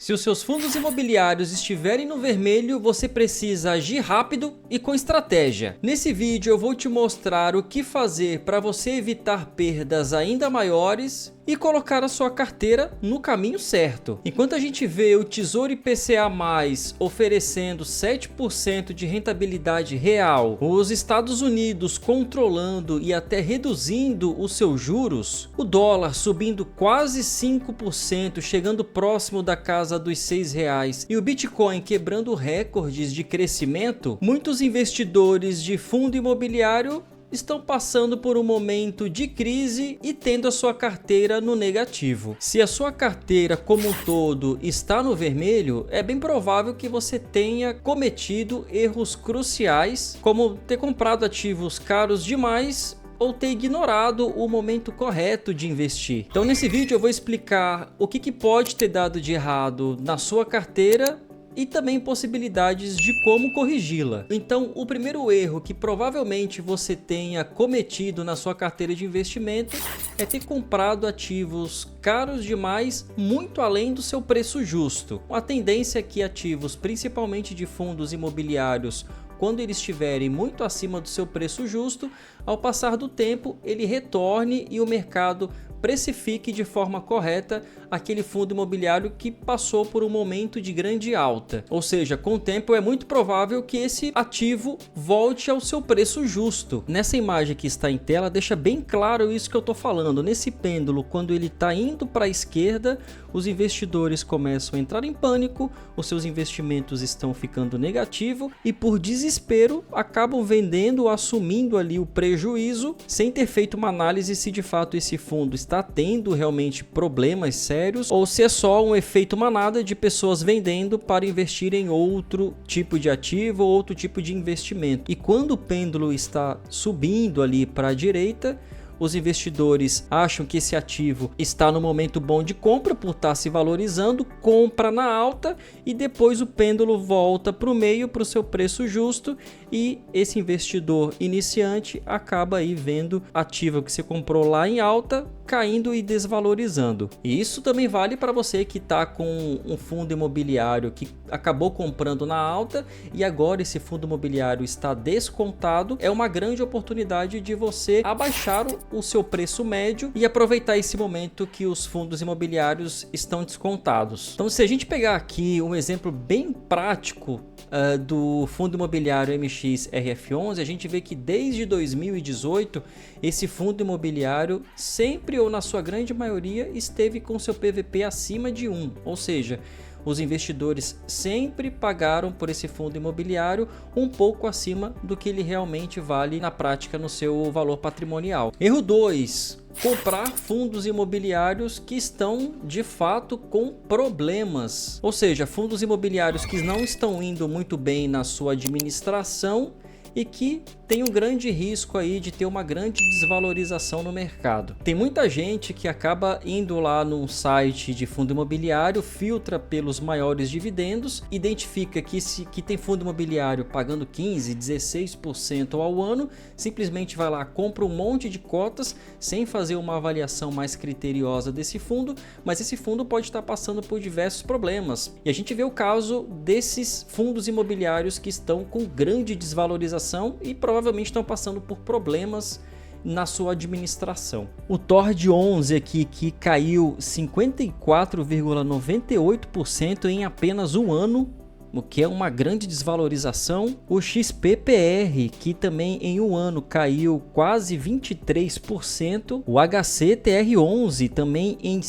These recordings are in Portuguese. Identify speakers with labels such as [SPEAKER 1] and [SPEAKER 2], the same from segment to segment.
[SPEAKER 1] Se os seus fundos imobiliários estiverem no vermelho, você precisa agir rápido e com estratégia. Nesse vídeo eu vou te mostrar o que fazer para você evitar perdas ainda maiores e colocar a sua carteira no caminho certo. Enquanto a gente vê o Tesouro IPCA+, oferecendo 7% de rentabilidade real, os Estados Unidos controlando e até reduzindo os seus juros, o dólar subindo quase 5%, chegando próximo da casa dos R$6, e o Bitcoin quebrando recordes de crescimento, muitos investidores de fundo imobiliário estão passando por um momento de crise e tendo a sua carteira no negativo. Se a sua carteira como um todo está no vermelho, é bem provável que você tenha cometido erros cruciais, como ter comprado ativos caros demais ou ter ignorado o momento correto de investir. Então nesse vídeo eu vou explicar o que pode ter dado de errado na sua carteira e também possibilidades de como corrigi-la. Então, o primeiro erro que provavelmente você tenha cometido na sua carteira de investimento é ter comprado ativos caros demais, muito além do seu preço justo. A tendência é que ativos, principalmente de fundos imobiliários, quando eles estiverem muito acima do seu preço justo, ao passar do tempo ele retorne e o mercado precifique de forma correta aquele fundo imobiliário que passou por um momento de grande alta. Ou seja, com o tempo é muito provável que esse ativo volte ao seu preço justo. Nessa imagem que está em tela deixa bem claro isso que eu estou falando. Nesse pêndulo, quando ele está indo para a esquerda, os investidores começam a entrar em pânico, os seus investimentos estão ficando negativos e por desespero acabam vendendo ou assumindo ali o prejuízo sem ter feito uma análise se de fato esse fundo está tendo realmente problemas sérios ou se é só um efeito manada de pessoas vendendo para investir em outro tipo de ativo ou outro tipo de investimento. E quando o pêndulo está subindo ali para a direita, os investidores acham que esse ativo está no momento bom de compra por estar se valorizando, compra na alta e depois o pêndulo volta para o meio, para o seu preço justo, e esse investidor iniciante acaba aí vendo ativo que você comprou lá em alta caindo e desvalorizando. E isso também vale para você que está com um fundo imobiliário que acabou comprando na alta e agora esse fundo imobiliário está descontado. É uma grande oportunidade de você abaixar o seu preço médio e aproveitar esse momento que os fundos imobiliários estão descontados. Então, se a gente pegar aqui um exemplo bem prático do fundo imobiliário MXRF11, a gente vê que desde 2018 esse fundo imobiliário sempre ou na sua grande maioria esteve com seu PVP acima de 1, ou seja, os investidores sempre pagaram por esse fundo imobiliário um pouco acima do que ele realmente vale na prática no seu valor patrimonial. Erro 2. Comprar fundos imobiliários que estão de fato com problemas, ou seja, fundos imobiliários que não estão indo muito bem na sua administração e que tem um grande risco aí de ter uma grande desvalorização no mercado. Tem muita gente que acaba indo lá num site de fundo imobiliário, filtra pelos maiores dividendos, identifica que tem fundo imobiliário pagando 15, 16% ao ano, simplesmente vai lá, compra um monte de cotas sem fazer uma avaliação mais criteriosa desse fundo, mas esse fundo pode estar passando por diversos problemas. E a gente vê o caso desses fundos imobiliários que estão com grande desvalorização e provavelmente estão passando por problemas na sua administração. O TORD 11 aqui que caiu 54,98% em apenas um ano, o que é uma grande desvalorização. O XPPR, que também em um ano caiu quase 23%. O HCTR11 também em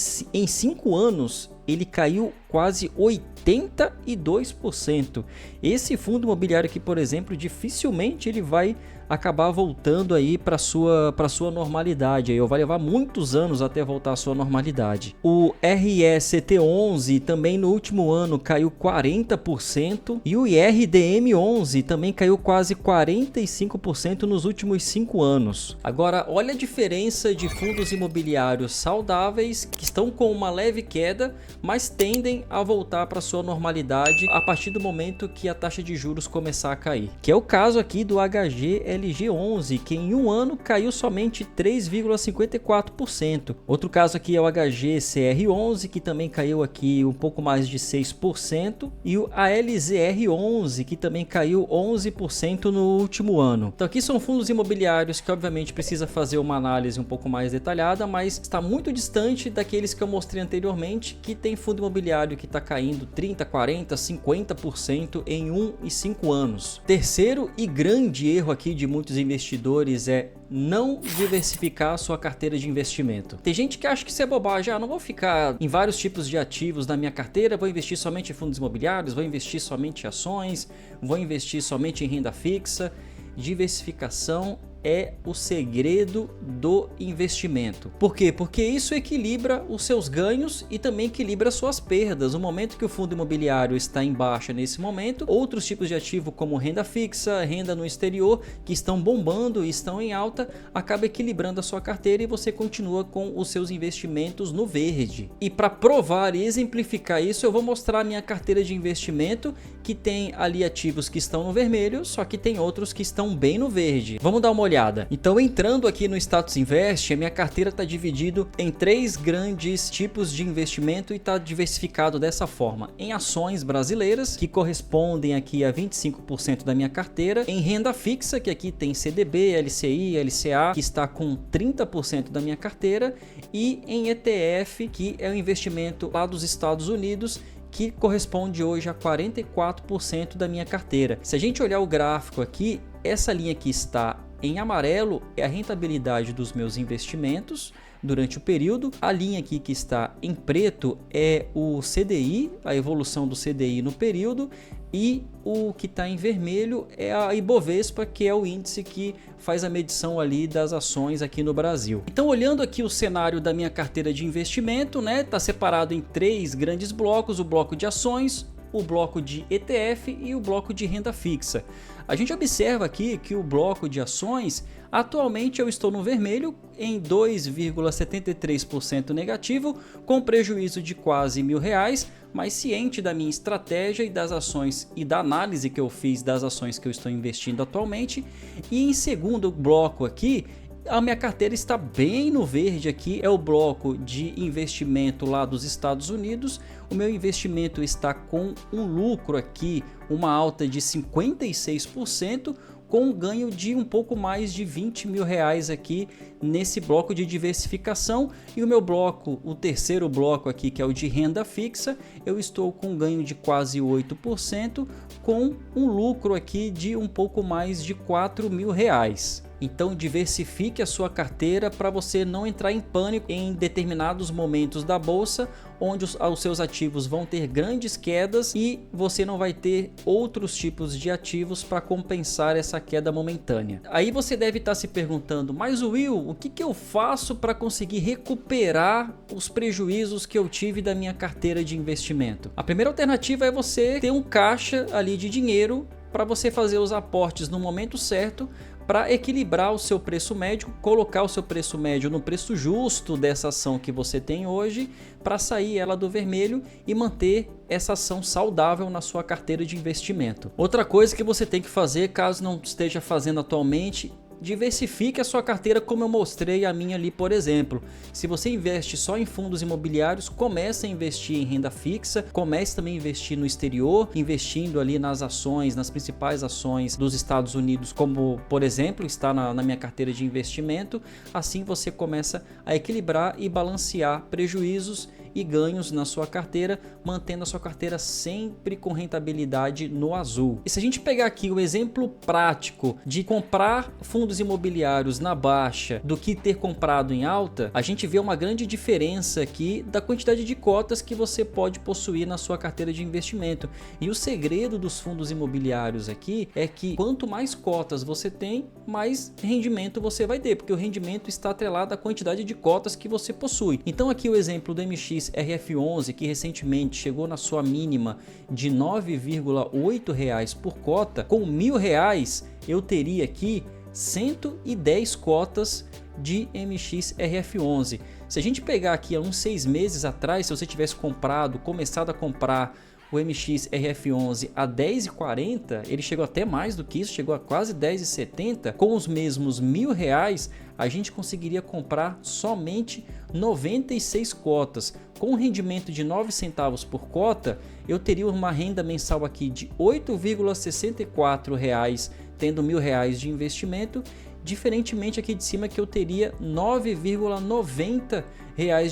[SPEAKER 1] 5 anos ele caiu quase 82%. Esse fundo imobiliário aqui, por exemplo, dificilmente ele vai acabar voltando aí para sua normalidade. Aí vai levar muitos anos até voltar à sua normalidade. O RECT11 também no último ano caiu 40% e o IRDM11 também caiu quase 45% nos últimos 5 anos. Agora, olha a diferença de fundos imobiliários saudáveis que estão com uma leve queda, mas tendem a voltar para sua normalidade a partir do momento que a taxa de juros começar a cair, que é o caso aqui do HGLG LG11, que em um ano caiu somente 3,54%. Outro caso aqui é o HGCR11, que também caiu aqui um pouco mais de 6%, e o ALZR11, que também caiu 11% no último ano. Então aqui são fundos imobiliários que obviamente precisa fazer uma análise um pouco mais detalhada, mas está muito distante daqueles que eu mostrei anteriormente, que tem fundo imobiliário que está caindo 30, 40, 50% em 1 e 5 anos. Terceiro e grande erro aqui de muitos investidores é não diversificar a sua carteira de investimento. Tem gente que acha que isso é bobagem, não vou ficar em vários tipos de ativos na minha carteira, vou investir somente em fundos imobiliários, vou investir somente em ações, vou investir somente em renda fixa. Diversificação é o segredo do investimento. Por quê? Porque isso equilibra os seus ganhos e também equilibra as suas perdas. No momento que o fundo imobiliário está em baixa nesse momento, outros tipos de ativo como renda fixa, renda no exterior, que estão bombando e estão em alta, acaba equilibrando a sua carteira e você continua com os seus investimentos no verde. E para provar e exemplificar isso, eu vou mostrar a minha carteira de investimento, que tem ali ativos que estão no vermelho, só que tem outros que estão bem no verde. Vamos dar uma olhada. Então, entrando aqui no Status Invest, a minha carteira está dividida em 3 grandes tipos de investimento e está diversificado dessa forma: em ações brasileiras, que correspondem aqui a 25% da minha carteira; em renda fixa, que aqui tem CDB, LCI, LCA, que está com 30% da minha carteira; e em ETF, que é o investimento lá dos Estados Unidos, que corresponde hoje a 44% da minha carteira. Se a gente olhar o gráfico aqui, essa linha que está em amarelo é a rentabilidade dos meus investimentos durante o período. A linha aqui que está em preto é o CDI, a evolução do CDI no período, e o que está em vermelho é a Ibovespa, que é o índice que faz a medição ali das ações aqui no Brasil. Então, olhando aqui o cenário da minha carteira de investimento, né, tá separado em 3 grandes blocos: o bloco de ações, o bloco de ETF e o bloco de renda fixa. A gente observa aqui que o bloco de ações, atualmente eu estou no vermelho em 2,73% negativo, com prejuízo de quase R$1.000, mas ciente da minha estratégia e das ações e da análise que eu fiz das ações que eu estou investindo atualmente. E em segundo bloco aqui, a minha carteira está bem no verde. Aqui é o bloco de investimento lá dos Estados Unidos. O meu investimento está com um lucro aqui, uma alta de 56%, com um ganho de um pouco mais de R$20.000 aqui nesse bloco de diversificação. E o meu bloco, o terceiro bloco aqui, que é o de renda fixa, eu estou com um ganho de quase 8%, com um lucro aqui de um pouco mais de R$4.000. Então diversifique a sua carteira para você não entrar em pânico em determinados momentos da bolsa, onde os seus ativos vão ter grandes quedas e você não vai ter outros tipos de ativos para compensar essa queda momentânea. Aí você deve estar se perguntando: mas Will, o que eu faço para conseguir recuperar os prejuízos que eu tive da minha carteira de investimento? A primeira alternativa é você ter um caixa ali de dinheiro para você fazer os aportes no momento certo, para equilibrar o seu preço médio, colocar o seu preço médio no preço justo dessa ação que você tem hoje, para sair ela do vermelho e manter essa ação saudável na sua carteira de investimento. Outra coisa que você tem que fazer, caso não esteja fazendo atualmente, diversifique a sua carteira, como eu mostrei a minha ali, por exemplo. Se você investe só em fundos imobiliários, comece a investir em renda fixa, comece também a investir no exterior, investindo ali nas ações, nas principais ações dos Estados Unidos, como por exemplo está na minha carteira de investimento. Assim você começa a equilibrar e balancear prejuízos e ganhos na sua carteira, mantendo a sua carteira sempre com rentabilidade no azul. E se a gente pegar aqui o exemplo prático de comprar fundos imobiliários na baixa do que ter comprado em alta, a gente vê uma grande diferença aqui da quantidade de cotas que você pode possuir na sua carteira de investimento. E o segredo dos fundos imobiliários aqui é que quanto mais cotas você tem, mais rendimento você vai ter, porque o rendimento está atrelado à quantidade de cotas que você possui. Então aqui o exemplo do MXRF11, que recentemente chegou na sua mínima de R$ 9,8 por cota, com R$1.000 eu teria aqui 110 cotas de MXRF11. Se a gente pegar aqui há uns 6 meses atrás, se você tivesse começado a comprar o MXRF11 a 10,40, ele chegou até mais do que isso, chegou a quase 10,70, com os mesmos R$1.000, a gente conseguiria comprar somente 96 cotas. Com um rendimento de 9 centavos por cota, eu teria uma renda mensal aqui de R$ 8,64, tendo R$1.000 de investimento, diferentemente aqui de cima que eu teria R$ 9,90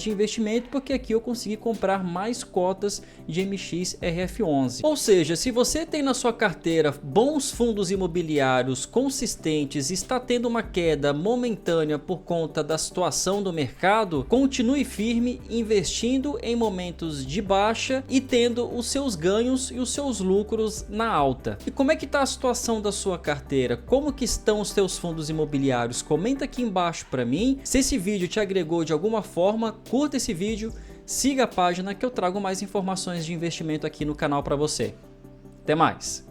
[SPEAKER 1] de investimento, porque aqui eu consegui comprar mais cotas de MXRF11. Ou seja, se você tem na sua carteira bons fundos imobiliários consistentes e está tendo uma queda momentânea por conta da situação do mercado, continue firme investindo em momentos de baixa e tendo os seus ganhos e os seus lucros na alta. E como é que está a situação da sua carteira? Como que estão os seus fundos imobiliários? Comenta aqui embaixo para mim. Se esse vídeo te agregou de alguma forma, curta esse vídeo, siga a página que eu trago mais informações de investimento aqui no canal para você. Até mais!